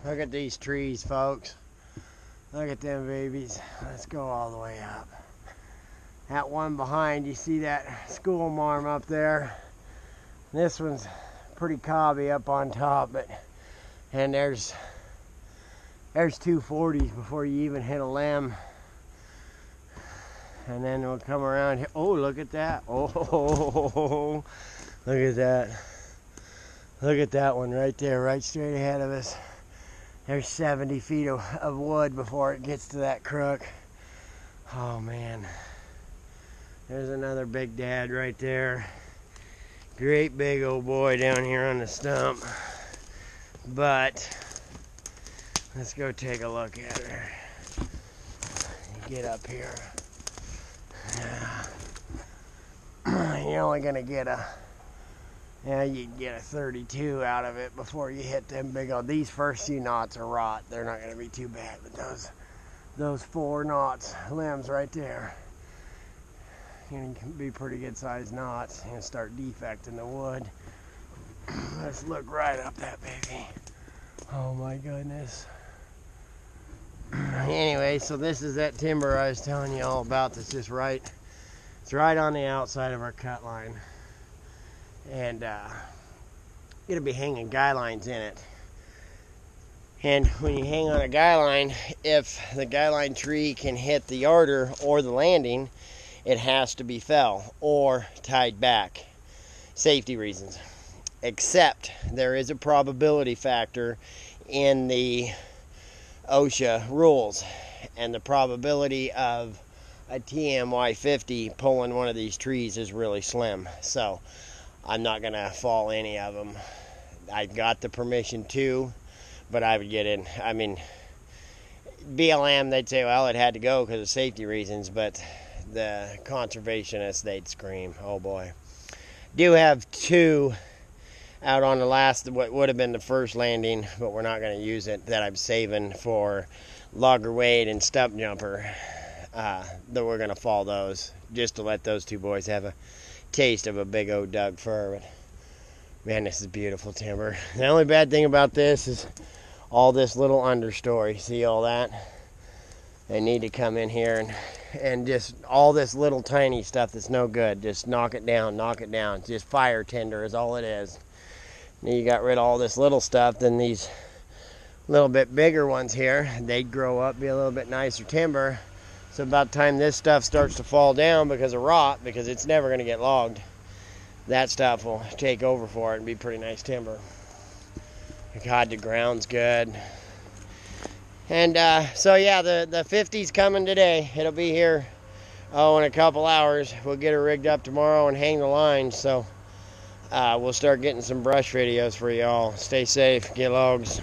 Look at these trees, folks. Look at them babies. Let's go all the way up. That one behind, you see that school marm up there? This one's pretty cobby up on top, and there's 240s before you even hit a limb. And then we'll come around here. Oh, look at that. Oh, look at that. Look at that one right there, right straight ahead of us. There's 70 feet of wood before it gets to that crook. Oh, man. There's another big dad right there. Great big old boy down here on the stump. But let's go take a look at her. Get up here. Yeah. You're only gonna get you get a 32 out of it before you hit them big old. These first few knots are rot. They're not gonna be too bad, but those 4 knots limbs right there, can be pretty good sized knots and start defecting the wood. Let's look right up that baby. Oh my goodness. Anyway, so this is that timber I was telling you all about. That's just right. It's right on the outside of our cut line, and it'll be hanging guy lines in it. And when you hang on a guy line, if the guy line tree can hit the yarder or the landing, it has to be fell or tied back. Safety reasons. Except there is a probability factor in the OSHA rules, and the probability of a TMY50 pulling one of these trees is really slim. So I'm not going to fall any of them. I got the permission to, but I would get in. I mean, BLM, they'd say, well, it had to go because of safety reasons, but the conservationists, they'd scream, oh boy. Do have 2 out on the last, what would have been the first landing, but we're not going to use it, that I'm saving for logger wade and stump jumper. That we're going to fall those, just to let those 2 boys have a taste of a big old Doug fir. But man, this is beautiful timber. The only bad thing about this is all this little understory. See all that? They need to come in here and just all this little tiny stuff that's no good. Just knock it down, knock it down. Just fire tinder is all it is. Now you got rid of all this little stuff, then these little bit bigger ones here, they'd grow up, be a little bit nicer timber. So about the time this stuff starts to fall down because of rot, because it's never going to get logged, that stuff will take over for it and be pretty nice timber. God, the ground's good. And so yeah, the 50's coming today. It'll be here, in a couple hours. We'll get her rigged up tomorrow and hang the lines. So we'll start getting some brush videos for y'all. Stay safe, get logs.